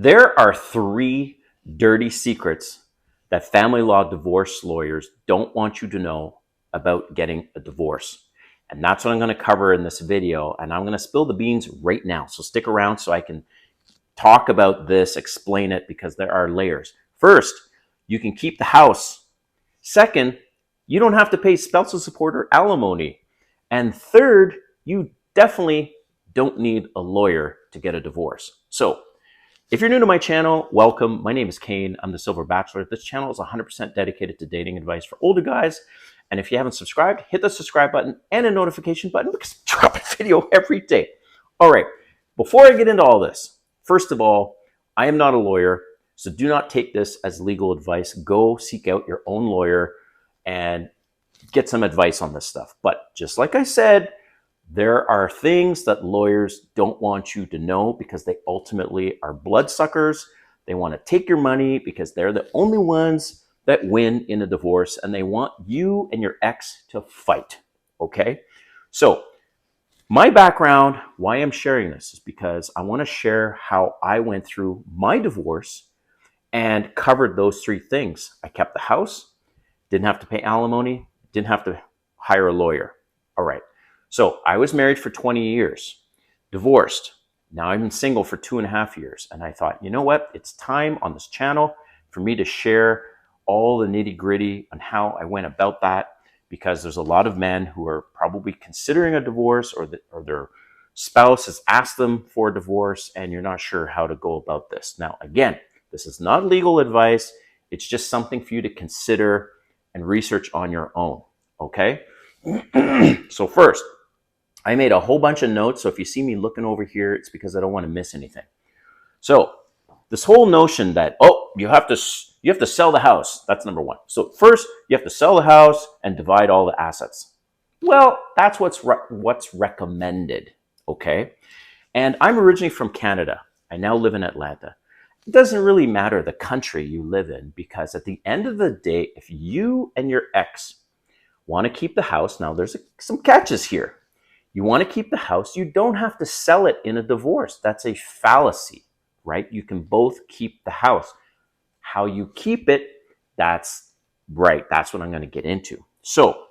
There are three dirty secrets that family law divorce lawyers don't want you to know about getting a divorce. And that's what I'm going to cover in this video. And I'm going to spill the beans right now. So stick around so I can talk about this, explain it, because there are layers. First, you can keep the house. Second, you don't have to pay spousal support or alimony. And third, you definitely don't need a lawyer to get a divorce. So if you're new to my channel, welcome. My name is Kane. I'm the Silver Bachelor. This channel is 100% dedicated to dating advice for older guys. And if you haven't subscribed, hit the subscribe button and a notification button because I drop a video every day. All right, before I get into all this, first of all, I am not a lawyer, so do not take this as legal advice. Go seek out your own lawyer and get some advice on this stuff. But just like I said, there are things that lawyers don't want you to know because they ultimately are bloodsuckers. They want to take your money because they're the only ones that win in a divorce, and they want you and your ex to fight, okay? So my background, why I'm sharing this is because I want to share how I went through my divorce and covered those three things. I kept the house, didn't have to pay alimony, didn't have to hire a lawyer. All right. So I was married for 20 years, divorced. Now I've been single for 2.5 years. And I thought, you know what? It's time on this channel for me to share all the nitty gritty on how I went about that, because there's a lot of men who are probably considering a divorce or their spouse has asked them for a divorce and you're not sure how to go about this. Now, again, this is not legal advice. It's just something for you to consider and research on your own, okay? So first, I made a whole bunch of notes. So if you see me looking over here, it's because I don't want to miss anything. So this whole notion that, oh, you have to sell the house. That's number one. So first, you have to sell the house and divide all the assets. Well, that's what's recommended, okay? And I'm originally from Canada. I now live in Atlanta. It doesn't really matter the country you live in, because at the end of the day, if you and your ex want to keep the house, now there's some catches here. You want to keep the house, you don't have to sell it in a divorce. That's a fallacy, right? You can both keep the house. How you keep it, that's right. That's what I'm going to get into. So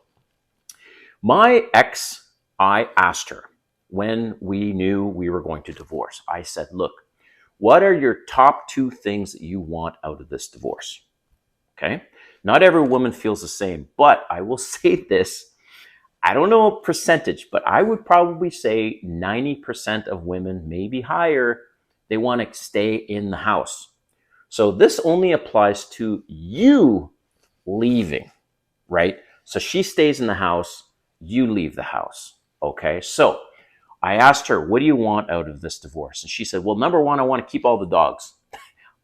my ex, I asked her when we knew we were going to divorce. I said, look, what are your top 2 things that you want out of this divorce? Okay. Not every woman feels the same, but I will say this. I don't know a percentage, but I would probably say 90% of women, maybe higher, they want to stay in the house. So this only applies to you leaving, right? So she stays in the house, you leave the house, okay? So I asked her, what do you want out of this divorce? And she said, well, number one, I want to keep all the dogs.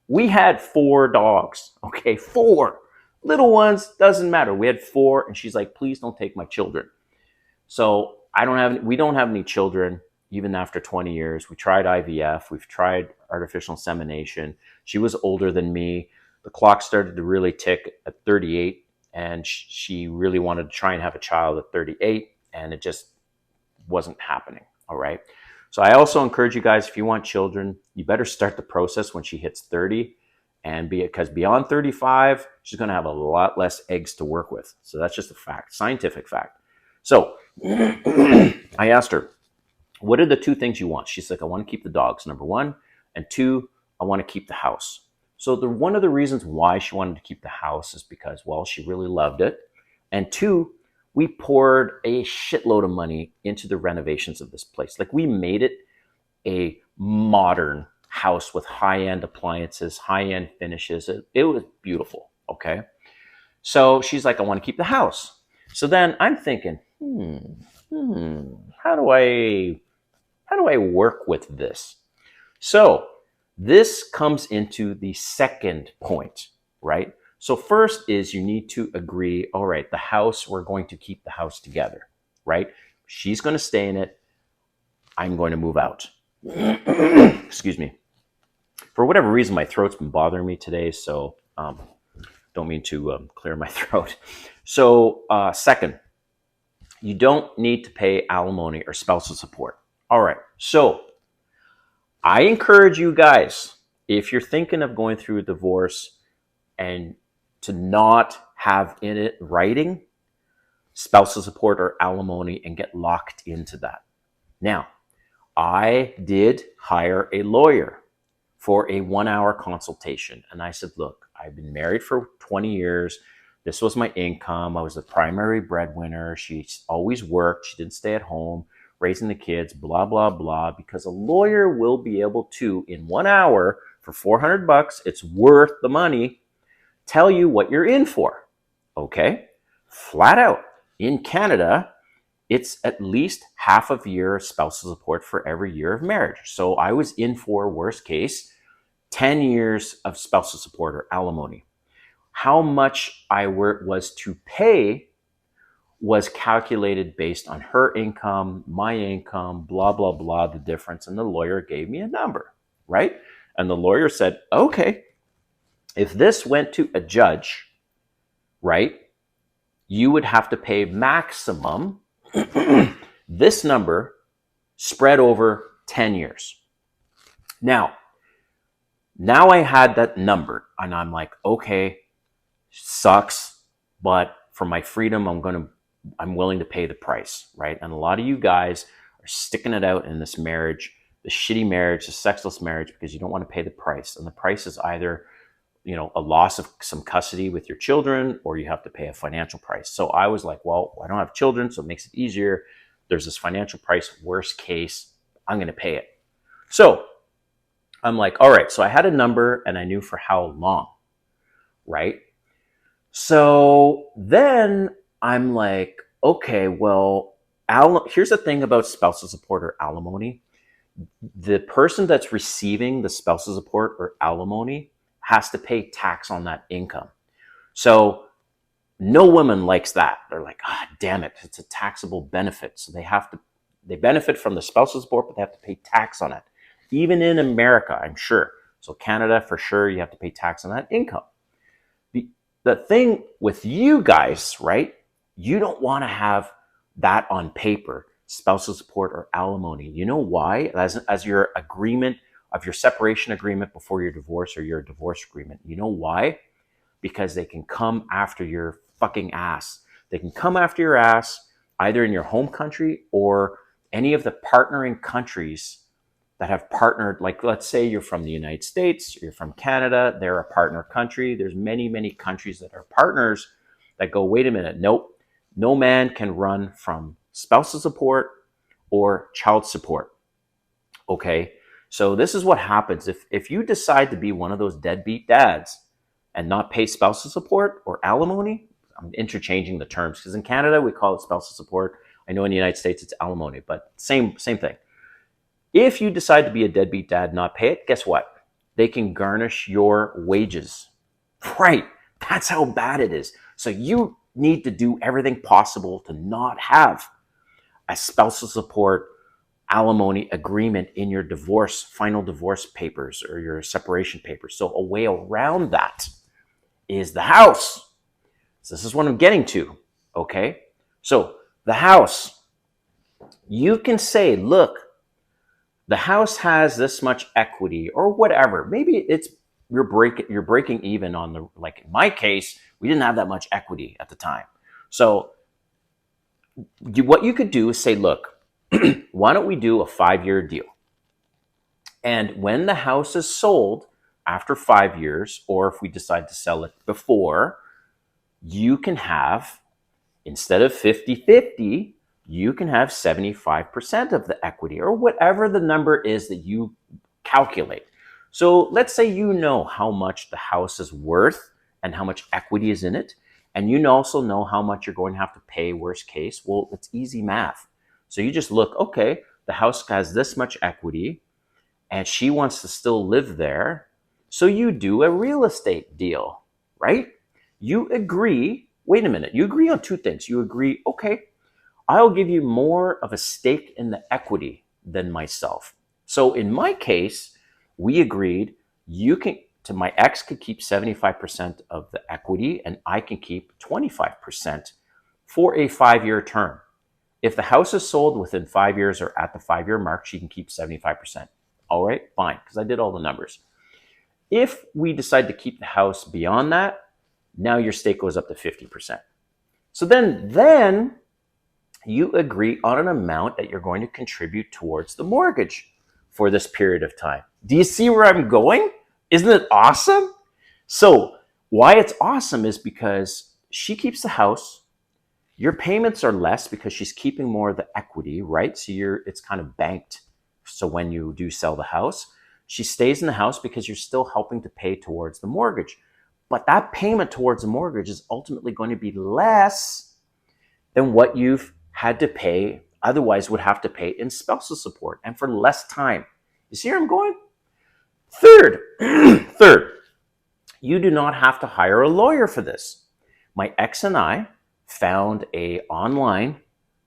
We had 4 dogs, okay? 4 little ones, doesn't matter. We had 4, and she's like, please don't take my children. So we don't have any children, even after 20 years. We tried IVF. We've tried artificial insemination. She was older than me. The clock started to really tick at 38, and she really wanted to try and have a child at 38, and it just wasn't happening, all right? So I also encourage you guys, if you want children, you better start the process when she hits 30, and because beyond 35, she's going to have a lot less eggs to work with. So that's just a fact, scientific fact. So I asked her, what are the 2 things you want? She's like, I want to keep the dogs, number 1. And 2, I want to keep the house. So one of the reasons why she wanted to keep the house is because, well, she really loved it. And 2, we poured a shitload of money into the renovations of this place. Like, we made it a modern house with high-end appliances, high-end finishes. It was beautiful, okay? So she's like, I want to keep the house. So then I'm thinking, how do I work with this? So this comes into the second point, right? So first is you need to agree, all right, the house, we're going to keep the house together, right? She's going to stay in it. I'm going to move out. Excuse me. For whatever reason, my throat's been bothering me today, so don't mean to clear my throat. So second, you don't need to pay alimony or spousal support. All right, so I encourage you guys, if you're thinking of going through a divorce and to not have in it writing spousal support or alimony and get locked into that. Now, I did hire a lawyer for a 1 hour consultation. And I said, look, I've been married for 20 years. This was my income. I was the primary breadwinner. She always worked. She didn't stay at home raising the kids, blah, blah, blah, because a lawyer will be able to, in 1 hour for $400, it's worth the money, tell you what you're in for. Okay? Flat out. In Canada, it's at least half of year spousal support for every year of marriage. So I was in for, worst case, 10 years of spousal support or alimony. How much I was to pay was calculated based on her income, my income, blah, blah, blah, the difference. And the lawyer gave me a number, right? And the lawyer said, okay, if this went to a judge, right, you would have to pay maximum this number spread over 10 years. Now I had that number and I'm like, okay, sucks, but for my freedom, I'm willing to pay the price, right? And a lot of you guys are sticking it out in this marriage, the shitty marriage, the sexless marriage, because you don't want to pay the price. And the price is either, a loss of some custody with your children, or you have to pay a financial price. So I was like, well, I don't have children, so it makes it easier. There's this financial price, worst case, I'm going to pay it. So I'm like, all right, so I had a number and I knew for how long, right? So then I'm like, okay, well, here's the thing about spousal support or alimony. The person that's receiving the spousal support or alimony has to pay tax on that income. So no woman likes that. They're like, damn it, it's a taxable benefit. So they benefit from the spousal support, but they have to pay tax on it. Even in America, I'm sure. So Canada, for sure, you have to pay tax on that income. The thing with you guys, right? You don't want to have that on paper, spousal support or alimony. You know why? As your agreement of your separation agreement before your divorce or your divorce agreement. You know why? Because they can come after your fucking ass. They can come after your ass either in your home country or any of the partnering countries that have partnered. Like, let's say you're from the United States, you're from Canada, they're a partner country. There's many, many countries that are partners that go, wait a minute, nope, no man can run from spousal support or child support. Okay, so this is what happens. If you decide to be one of those deadbeat dads and not pay spousal support or alimony, I'm interchanging the terms because in Canada we call it spousal support. I know in the United States it's alimony, but same thing. If you decide to be a deadbeat dad, not pay it, guess what? They can garnish your wages. Right. That's how bad it is. So you need to do everything possible to not have a spousal support alimony agreement in your final divorce papers or your separation papers. So a way around that is the house. So this is what I'm getting to. Okay. So the house, you can say, look, the house has this much equity or whatever. Maybe it's you're breaking even on the, like in my case, we didn't have that much equity at the time. So what you could do is say, look, why don't we do a 5-year deal? And when the house is sold after 5 years, or if we decide to sell it before, you can have, instead of 50-50, you can have 75% of the equity or whatever the number is that you calculate. So let's say you know how much the house is worth and how much equity is in it. And you also know how much you're going to have to pay worst case. Well, it's easy math. So you just look, okay, the house has this much equity and she wants to still live there. So you do a real estate deal, right? You agree, wait a minute, you agree on two things. You agree, okay, I'll give you more of a stake in the equity than myself. So in my case, we agreed my ex could keep 75% of the equity and I can keep 25% for a 5-year term. If the house is sold within 5 years or at the 5-year mark, she can keep 75%. All right, fine, because I did all the numbers. If we decide to keep the house beyond that, now your stake goes up to 50%. So then you agree on an amount that you're going to contribute towards the mortgage for this period of time. Do you see where I'm going? Isn't it awesome? So why it's awesome is because she keeps the house. Your payments are less because she's keeping more of the equity, right? So it's kind of banked. So when you do sell the house, she stays in the house because you're still helping to pay towards the mortgage. But that payment towards the mortgage is ultimately going to be less than what you've had to pay, otherwise would have to pay in spousal support, and for less time. You see where I'm going? Third, you do not have to hire a lawyer for this. My ex and I found a online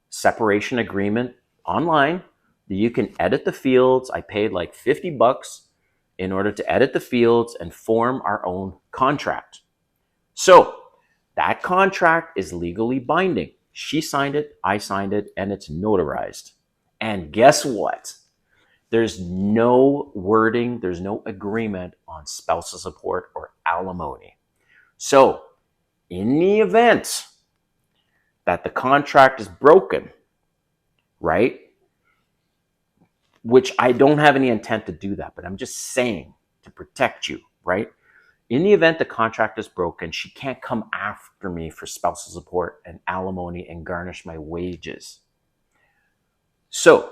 separation agreement online that you can edit the fields. I paid like $50 in order to edit the fields and form our own contract. So that contract is legally binding. She signed it, I signed it, and it's notarized. And guess what? There's no wording, there's no agreement on spousal support or alimony. So in the event that the contract is broken, right? Which I don't have any intent to do that, but I'm just saying to protect you, right? In the event the contract is broken, she can't come after me for spousal support and alimony and garnish my wages. So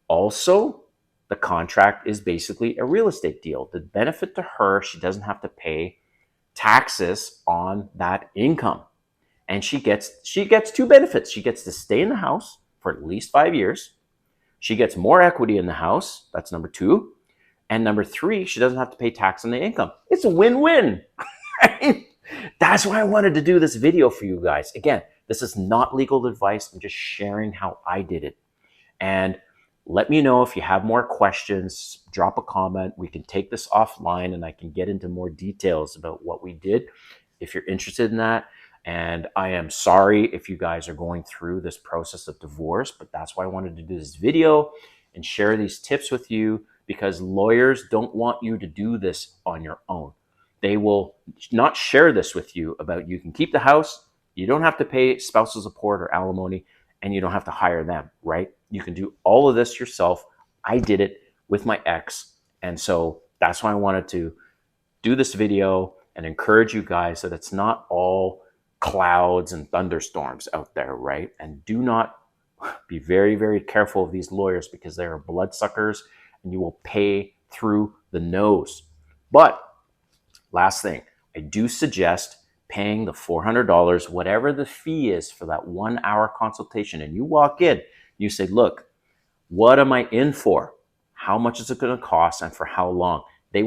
also, the contract is basically a real estate deal. The benefit to her, she doesn't have to pay taxes on that income. And she gets two benefits. She gets to stay in the house for at least 5 years. She gets more equity in the house. That's number 2. And number 3, she doesn't have to pay tax on the income. It's a win-win. Right? That's why I wanted to do this video for you guys. Again, this is not legal advice. I'm just sharing how I did it. And let me know if you have more questions. Drop a comment. We can take this offline and I can get into more details about what we did if you're interested in that. And I am sorry if you guys are going through this process of divorce, but that's why I wanted to do this video and share these tips with you, because lawyers don't want you to do this on your own. They will not share this with you about you can keep the house, you don't have to pay spousal support or alimony, and you don't have to hire them, right? You can do all of this yourself. I did it with my ex. And so that's why I wanted to do this video and encourage you guys that it's not all clouds and thunderstorms out there, right? And do not be very, very careful of these lawyers, because they are bloodsuckers and you will pay through the nose. But last thing, I do suggest paying the $400, whatever the fee is for that 1 hour consultation. And you walk in, you say, look, what am I in for? How much is it going to cost and for how long? They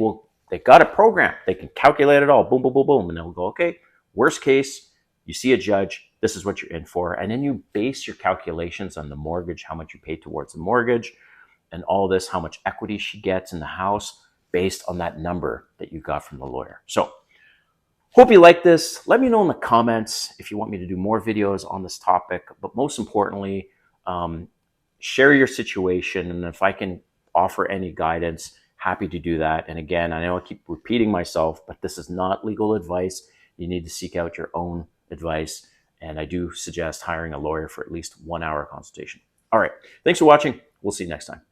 got a program. They can calculate it all. Boom, boom, boom, boom. And they'll go, okay, worst case, you see a judge, this is what you're in for. And then you base your calculations on the mortgage, how much you pay towards the mortgage, and all this, how much equity she gets in the house based on that number that you got from the lawyer. So hope you like this. Let me know in the comments if you want me to do more videos on this topic. But most importantly, share your situation. And if I can offer any guidance, happy to do that. And again, I know I keep repeating myself, but this is not legal advice. You need to seek out your own advice. And I do suggest hiring a lawyer for at least 1 hour consultation. All right. Thanks for watching. We'll see you next time.